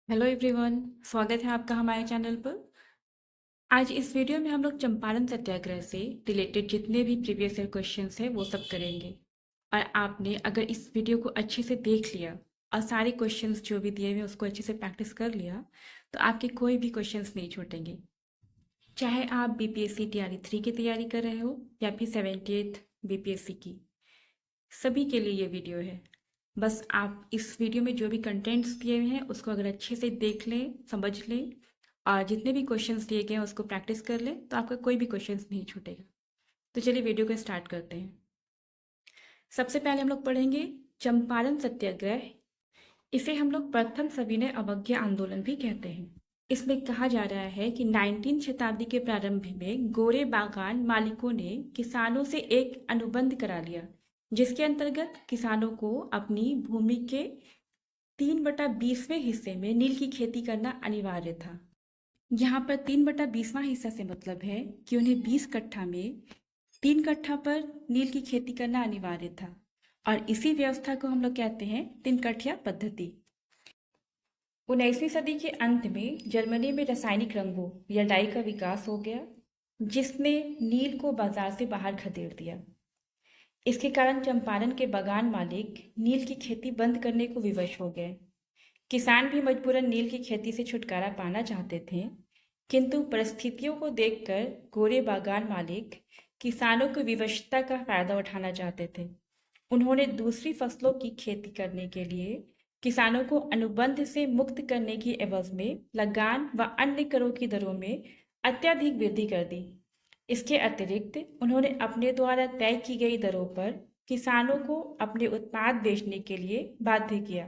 Hello everyone, स्वागत है आपका हमारे चैनल पर। आज इस वीडियो में हम लोग चंपारण सत्याग्रह से रिलेटेड जितने भी प्रीवियस ईयर क्वेश्चंस हैं वो सब करेंगे। और आपने अगर इस वीडियो को अच्छे से देख लिया और सारे क्वेश्चंस जो भी दिए हुए हैं उसको अच्छे से प्रैक्टिस कर लिया तो आपके कोई भी क्वेश्चंस नहीं छूटेंगे। चाहे आप बीपीएससी टीआरई 3 की तैयारी कर रहे हो या फिर 78th बीपीएससी की, सभी के लिए ये वीडियो है। बस आप इस वीडियो में जो भी कंटेंट्स दिए हुए हैं उसको अगर अच्छे से देख लें, समझ लें और जितने भी क्वेश्चंस दिए गए हैं उसको प्रैक्टिस कर लें तो आपका कोई भी क्वेश्चंस नहीं छूटेगा। तो चलिए वीडियो को स्टार्ट करते हैं। सबसे पहले हम लोग पढ़ेंगे चंपारण सत्याग्रह। इसे हम लोग प्रथम सविनय अवज्ञा आंदोलन भी कहते हैं। इसमें कहा जा रहा है कि 19वीं शताब्दी के प्रारंभ में गोरे बागान मालिकों ने किसानों से एक अनुबंध करा लिया, जिसके अंतर्गत किसानों को अपनी भूमि के 3/20वें हिस्से में नील की खेती करना अनिवार्य था। यहाँ पर 3/20वां हिस्सा से मतलब है कि उन्हें 20 कट्ठा में 3 कट्ठा पर नील की खेती करना अनिवार्य था और इसी व्यवस्था को हम लोग कहते हैं 3 कट्ठा पद्धति। 19वीं सदी के अंत में जर्मनी में रासायनिक रंगों या डाई का विकास हो गया, जिसने नील को बाजार से बाहर खदेड़ दिया। इसके कारण चंपारण के बागान मालिक नील की खेती बंद करने को विवश हो गए। किसान भी मजबूरन नील की खेती से छुटकारा पाना चाहते थे, किंतु परिस्थितियों को देखकर गोरे बागान मालिक किसानों की विवशता का फायदा उठाना चाहते थे। उन्होंने दूसरी फसलों की खेती करने के लिए किसानों को अनुबंध से मुक्त करने की एवज में लगान व अन्य करों की दरों में अत्यधिक वृद्धि कर दी। इसके अतिरिक्त उन्होंने अपने द्वारा तय की गई दरों पर किसानों को अपने उत्पाद बेचने के लिए बाध्य किया।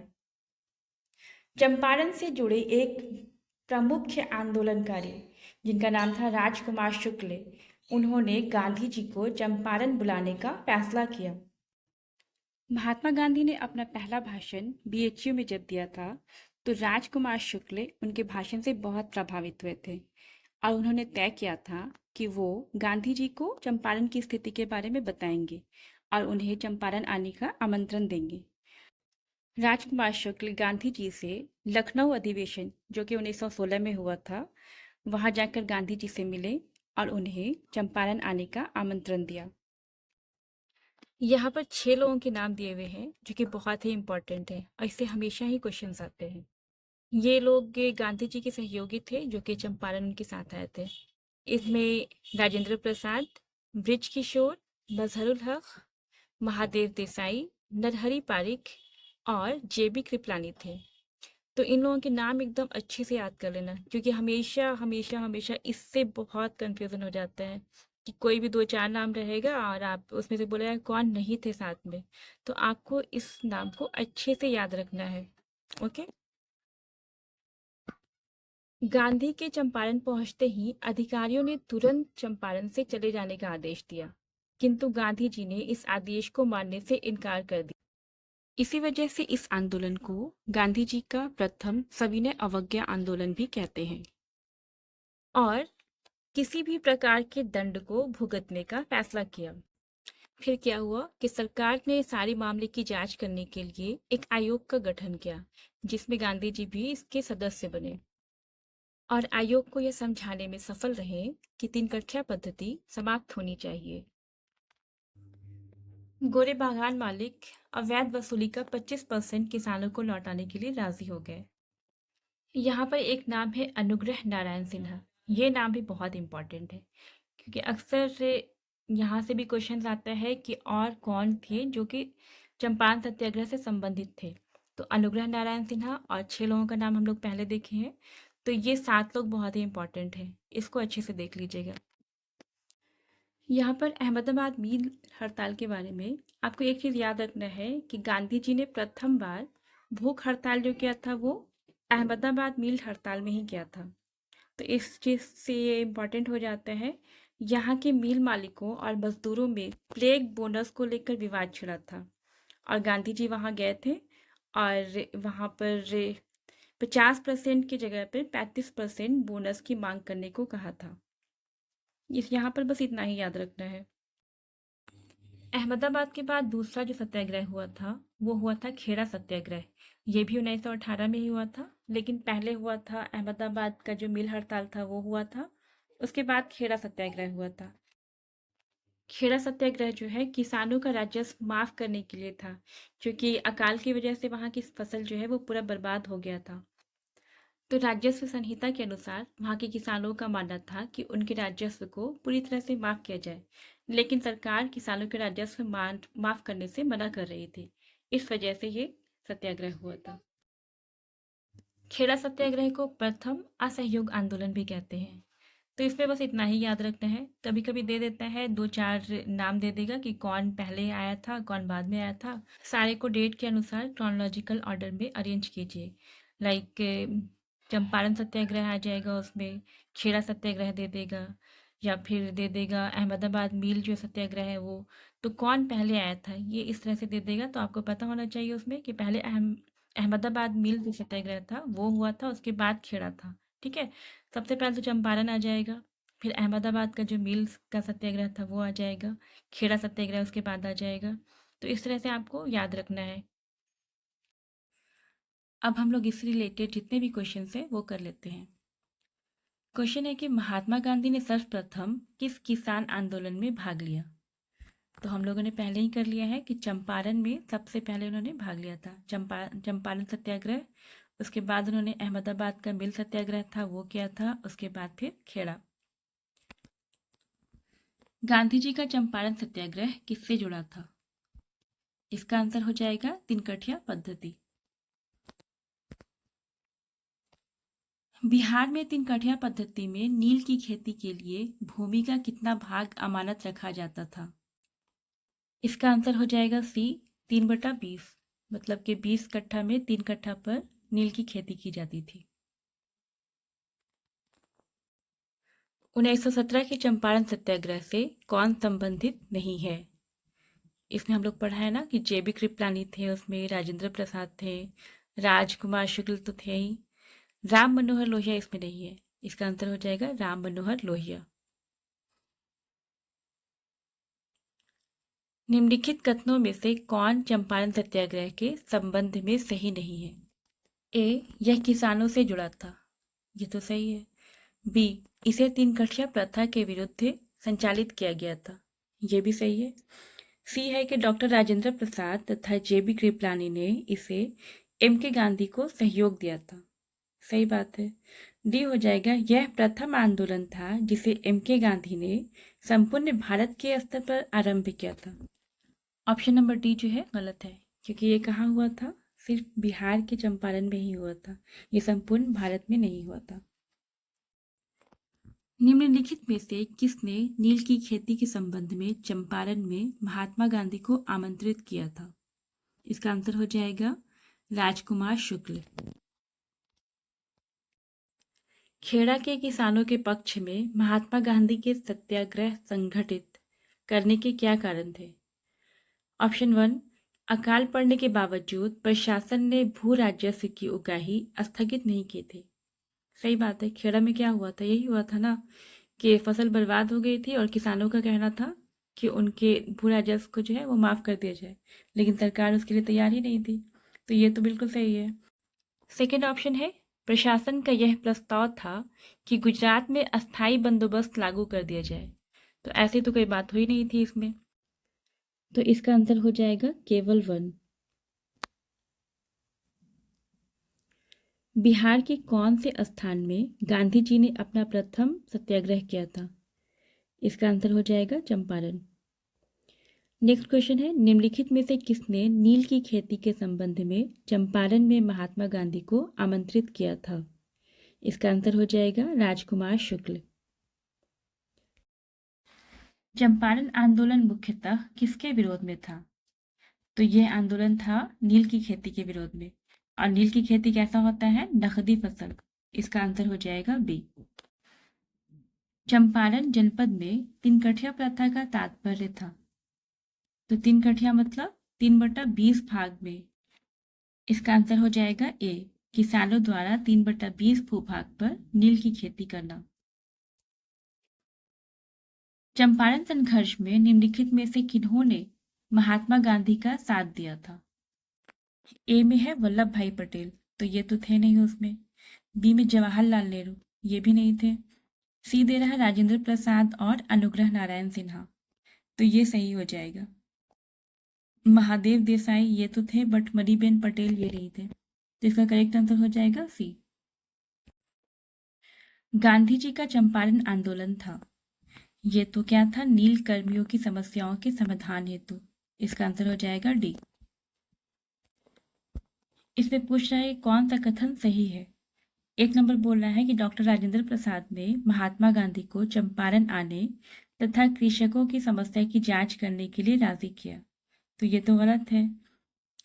चंपारण से जुड़े एक प्रमुख आंदोलनकारी, जिनका नाम था राजकुमार शुक्ल, उन्होंने गांधी जी को चंपारण बुलाने का फैसला किया। महात्मा गांधी ने अपना पहला भाषण बीएचयू में जब दिया था तो राजकुमार शुक्ल उनके भाषण से बहुत प्रभावित हुए थे और उन्होंने तय किया था कि वो गांधी जी को चंपारण की स्थिति के बारे में बताएंगे और उन्हें चंपारण आने का आमंत्रण देंगे। राजकुमार शुक्ल गांधी जी से लखनऊ अधिवेशन, जो कि 1916 में हुआ था, वहां जाकर गांधी जी से मिले और उन्हें चंपारण आने का आमंत्रण दिया। यहाँ पर 6 लोगों के नाम दिए हुए हैं जो कि बहुत ही इम्पोर्टेंट है और इससे हमेशा ही क्वेश्चंस आते हैं। ये लोग गांधी जी के सहयोगी थे जो कि चंपारण उनके साथ आए थे। इसमें राजेंद्र प्रसाद, ब्रिज किशोर, मजहरुल हक, महादेव देसाई, नरहरि पारिख और जेबी कृपलानी थे। तो इन लोगों के नाम एकदम अच्छे से याद कर लेना, क्योंकि हमेशा हमेशा हमेशा इससे बहुत कंफ्यूजन हो जाता है कि कोई भी 2-4 नाम रहेगा और आप उसमें से बोलेगा कौन नहीं थे साथ में। तो आपको इस नाम को अच्छे से याद रखना है। ओके। गांधी के चंपारण पहुंचते ही अधिकारियों ने तुरंत चंपारण से चले जाने का आदेश दिया, किंतु गांधी जी ने इस आदेश को मानने से इनकार कर दिया। इसी वजह से इस आंदोलन को गांधी जी का प्रथम सविनय अवज्ञा आंदोलन भी कहते हैं और किसी भी प्रकार के दंड को भुगतने का फैसला किया। फिर क्या हुआ कि सरकार ने सारे मामले की जांच करने के लिए एक आयोग का गठन किया, जिसमें गांधी जी भी इसके सदस्य बने और आयोग को यह समझाने में सफल रहे कि 3 कट्ठा पद्धति समाप्त होनी चाहिए। गोरे बागान मालिक अवैध वसूली का 25% किसानों को लौटाने के लिए राजी हो गए। यहाँ पर एक नाम है अनुग्रह नारायण सिन्हा। ये नाम भी बहुत इम्पोर्टेंट है क्योंकि अक्सर से यहाँ से भी क्वेश्चन आता है कि और कौन थे जो कि चंपारण सत्याग्रह से संबंधित थे। तो अनुग्रह नारायण सिन्हा और 6 लोगों का नाम हम लोग पहले देखे हैं, तो ये 7 लोग बहुत ही इम्पोर्टेंट हैं, इसको अच्छे से देख लीजिएगा। यहाँ पर अहमदाबाद मील हड़ताल के बारे में आपको एक चीज़ याद रखना है कि गांधी जी ने प्रथम बार भूख हड़ताल जो किया था वो अहमदाबाद मील हड़ताल में ही किया था। तो इस चीज़ से ये इम्पॉर्टेंट हो जाता है। यहाँ के मिल मालिकों और मजदूरों में प्लेग बोनस को लेकर विवाद छिड़ा था और गांधी जी वहाँ गए थे और वहाँ पर 50% की जगह पर 35% बोनस की मांग करने को कहा था। इस यहाँ पर बस इतना ही याद रखना है। अहमदाबाद के बाद दूसरा जो सत्याग्रह हुआ था वो हुआ था खेड़ा सत्याग्रह। ये भी 1918 में ही हुआ था लेकिन पहले हुआ था अहमदाबाद का जो मिल हड़ताल था वो हुआ था। उसके बाद खेड़ा सत्याग्रह हुआ था। खेड़ा सत्याग्रह जो है किसानों का राजस्व माफ करने के लिए था, क्योंकि अकाल की वजह से वहाँ की फसल जो है वो पूरा बर्बाद हो गया था। तो राजस्व संहिता के अनुसार वहाँ के किसानों का मानना था कि उनके राजस्व को पूरी तरह से माफ किया जाए, लेकिन सरकार किसानों के राजस्व माफ करने से मना कर रही थी। इस वजह से ये सत्याग्रह हुआ था। खेड़ा सत्याग्रह को प्रथम असहयोग आंदोलन भी कहते हैं। तो इसमें बस इतना ही याद रखना है। कभी कभी दे देता है, दो चार नाम दे देगा कि कौन पहले आया था कौन बाद में आया था। सारे को डेट के अनुसार क्रोनोलॉजिकल ऑर्डर में अरेंज कीजिए। लाइक चंपारण सत्याग्रह आ जाएगा, उसमें खेड़ा सत्याग्रह दे देगा, या फिर दे देगा अहमदाबाद मिल जो सत्याग्रह है वो। तो कौन पहले आया था ये इस तरह से दे देगा। तो आपको पता होना चाहिए उसमें कि पहले अहमदाबाद मिल जो सत्याग्रह था वो हुआ था, उसके बाद खेड़ा था। ठीक है। सबसे पहले तो चंपारण आ जाएगा, फिर अहमदाबाद का जो मिल्स का सत्याग्रह था वो आ जाएगा, खेड़ा सत्याग्रह उसके बाद आ जाएगा। तो इस तरह से आपको याद रखना है। अब हम लोग इससे रिलेटेड जितने भी क्वेश्चन हैं वो कर लेते हैं। क्वेश्चन है कि महात्मा गांधी ने सर्वप्रथम किस किसान आंदोलन में भाग लिया। तो हम लोगों ने पहले ही कर लिया है कि चंपारण में सबसे पहले उन्होंने भाग लिया था, चंपारण सत्याग्रह। उसके बाद उन्होंने अहमदाबाद का मिल सत्याग्रह था वो किया था, उसके बाद फिर खेड़ा। गांधी जी का चंपारण सत्याग्रह किससे जुड़ा था। इसका आंसर हो जाएगा तिनकठिया पद्धति। बिहार में तिनकठिया पद्धति में नील की खेती के लिए भूमि का कितना भाग अमानत रखा जाता था। इसका आंसर हो जाएगा सी, 3/20। मतलब कि 20 कट्ठा में 3 कट्ठा पर नील की खेती की जाती थी। 1917 के चंपारण सत्याग्रह से कौन संबंधित नहीं है। इसमें हम लोग पढ़ा है ना कि जेबी कृपलानी थे, उसमें राजेंद्र प्रसाद थे, राजकुमार शुक्ल तो थे ही, राम मनोहर लोहिया इसमें नहीं है। इसका आंसर हो जाएगा राम मनोहर लोहिया। निम्नलिखित कथनों में से कौन चंपारण सत्याग्रह के संबंध में सही नहीं है। ए, यह किसानों से जुड़ा था, ये तो सही है। बी, इसे 3 कठिया प्रथा के विरुद्ध संचालित किया गया था, ये भी सही है। सी है कि डॉक्टर राजेंद्र प्रसाद तथा जेबी कृपलानी ने इसे एम के गांधी को सहयोग दिया था, सही बात है। डी हो जाएगा, यह प्रथम आंदोलन था जिसे एम के गांधी ने संपूर्ण भारत के स्तर पर आरंभ किया था। ऑप्शन नंबर डी जो है गलत है, क्योंकि ये कहाँ हुआ था, सिर्फ बिहार के चंपारण में ही हुआ था, ये संपूर्ण भारत में नहीं हुआ था। निम्नलिखित में से किसने नील की खेती के संबंध में चंपारण में महात्मा गांधी को आमंत्रित किया था। इसका आंसर हो जाएगा राजकुमार शुक्ल। खेड़ा के किसानों के पक्ष में महात्मा गांधी के सत्याग्रह संगठित करने के क्या कारण थे। ऑप्शन 1, अकाल पड़ने के बावजूद प्रशासन ने भू राजस्व की उगाही स्थगित नहीं की थी। सही बात है। खेड़ा में क्या हुआ था, यही हुआ था ना कि फसल बर्बाद हो गई थी और किसानों का कहना था कि उनके भू राजस्व को जो है वो माफ़ कर दिया जाए, लेकिन सरकार उसके लिए तैयार ही नहीं थी। तो ये तो बिल्कुल सही है। सेकेंड ऑप्शन है, प्रशासन का यह प्रस्ताव था कि गुजरात में अस्थायी बंदोबस्त लागू कर दिया जाए। तो ऐसी तो कोई बात हुई नहीं थी इसमें। तो इसका आंसर हो जाएगा केवल 1। बिहार के कौन से स्थान में गांधी जी ने अपना प्रथम सत्याग्रह किया था। इसका आंसर हो जाएगा चंपारण। नेक्स्ट क्वेश्चन है, निम्नलिखित में से किसने नील की खेती के संबंध में चंपारण में महात्मा गांधी को आमंत्रित किया था। इसका आंसर हो जाएगा राजकुमार शुक्ल। चंपारण आंदोलन मुख्यतः किसके विरोध में था। तो यह आंदोलन था नील की खेती के विरोध में। और नील की खेती कैसा होता है, नकदी फसल। इसका आंसर हो जाएगा बी। चंपारण जनपद में 3 कठिया प्रथा का तात्पर्य था। तो 3 कठिया मतलब 3/20 भाग में। इसका आंसर हो जाएगा ए, किसानों द्वारा 3/20 भूभाग पर नील की खेती करना। चंपारण संघर्ष में निम्नलिखित में से किन्होंने महात्मा गांधी का साथ दिया था। ए में है वल्लभ भाई पटेल, तो ये तो थे नहीं उसमें। बी में जवाहरलाल नेहरू, ये भी नहीं थे। सी दे रहा है राजेंद्र प्रसाद और अनुग्रह नारायण सिन्हा, तो ये सही हो जाएगा। महादेव देसाई, ये तो थे बट मणिबेन पटेल ये नहीं थे, तो इसका करेक्ट आंसर हो जाएगा सी। गांधी जी का चंपारण आंदोलन था, ये तो क्या था, नील कर्मियों की समस्याओं के समाधान हेतु, इसका आंसर हो जाएगा डी। इसमें पूछ रहा है कौन सा कथन सही है। एक नंबर बोल रहा है कि डॉक्टर राजेंद्र प्रसाद ने महात्मा गांधी को चंपारण आने तथा कृषकों की समस्या की जांच करने के लिए राजी किया, तो ये तो गलत है।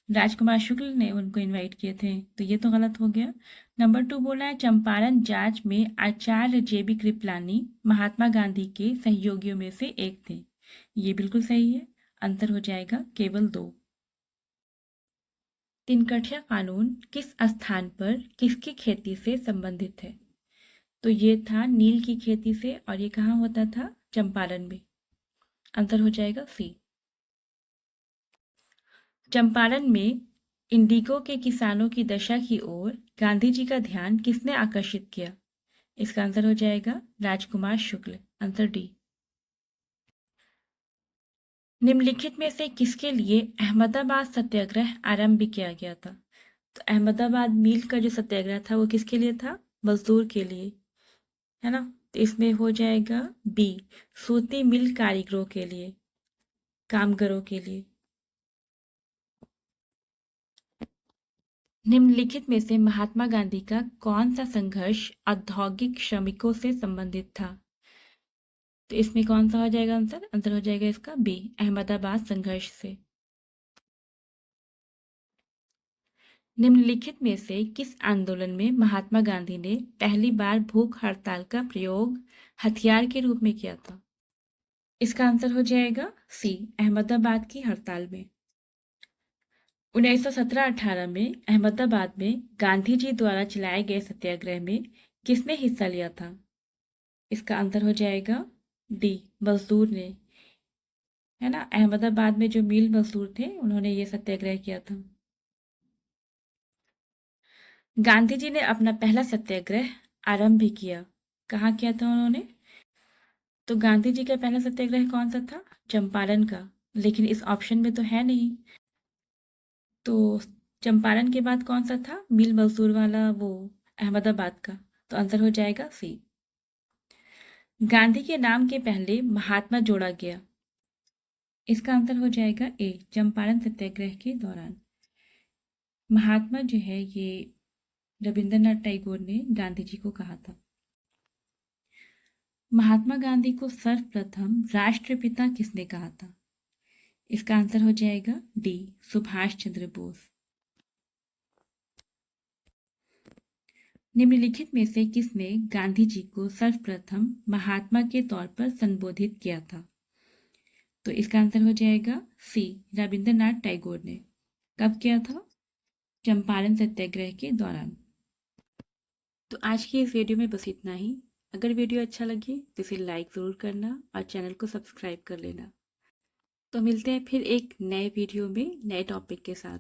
राजकुमार शुक्ल ने उनको इनवाइट किए थे, तो ये तो गलत हो गया। नंबर 2 बोला है चंपारण जांच में आचार्य जेबी कृपलानी महात्मा गांधी के सहयोगियों में से एक थे, ये बिल्कुल सही है। अंतर हो जाएगा केवल 2। तिनकठिया कानून किस स्थान पर किसकी खेती से संबंधित है, तो ये था नील की खेती से, और ये कहाँ होता था, चंपारण में। आंसर हो जाएगा सी। चंपारण में इंडिगो के किसानों की दशा की ओर गांधी जी का ध्यान किसने आकर्षित किया, इसका आंसर हो जाएगा राजकुमार शुक्ल, आंसर डी। निम्नलिखित में से किसके लिए अहमदाबाद सत्याग्रह आरंभ किया गया था, तो अहमदाबाद मिल का जो सत्याग्रह था वो किसके लिए था, मजदूर के लिए, है ना। तो इसमें हो जाएगा बी, सूती मिल कारीगरों के लिए, कामगारों के लिए। निम्नलिखित में से महात्मा गांधी का कौन सा संघर्ष औद्योगिक श्रमिकों से संबंधित था, तो इसमें कौन सा हो जाएगा आंसर, आंसर हो जाएगा इसका बी, अहमदाबाद संघर्ष से। निम्नलिखित में से किस आंदोलन में महात्मा गांधी ने पहली बार भूख हड़ताल का प्रयोग हथियार के रूप में किया था, इसका आंसर हो जाएगा सी, अहमदाबाद की हड़ताल में। 1917-18 में अहमदाबाद में गांधी जी द्वारा चलाए गए सत्याग्रह में किसने हिस्सा लिया था, इसका आंसर हो जाएगा डी, मजदूर ने, है ना। अहमदाबाद में जो मिल मजदूर थे उन्होंने ये सत्याग्रह किया था। गांधी जी ने अपना पहला सत्याग्रह आरंभ भी किया, कहाँ किया था उन्होंने, तो गांधी जी का पहला सत्याग्रह कौन सा था, चंपारण का, लेकिन इस ऑप्शन में तो है नहीं। तो चंपारण के बाद कौन सा था, मिल मजदूर वाला, वो अहमदाबाद का, तो आंसर हो जाएगा सी। गांधी के नाम के पहले महात्मा जोड़ा गया, इसका आंसर हो जाएगा ए, चंपारण सत्याग्रह के दौरान। महात्मा जो है ये रविंद्रनाथ टैगोर ने गांधी जी को कहा था। महात्मा गांधी को सर्वप्रथम राष्ट्रपिता किसने कहा था, इसका आंसर हो जाएगा डी, सुभाष चंद्र बोस। निम्नलिखित में से किसने गांधी जी को सर्वप्रथम महात्मा के तौर पर संबोधित किया था, तो इसका आंसर हो जाएगा सी, रविंद्रनाथ टैगोर ने। कब किया था, चंपारण सत्याग्रह के दौरान। तो आज की इस वीडियो में बस इतना ही। अगर वीडियो अच्छा लगे तो इसे लाइक ज़रूर करना और चैनल को सब्सक्राइब कर लेना। तो मिलते हैं फिर एक नए वीडियो में नए टॉपिक के साथ।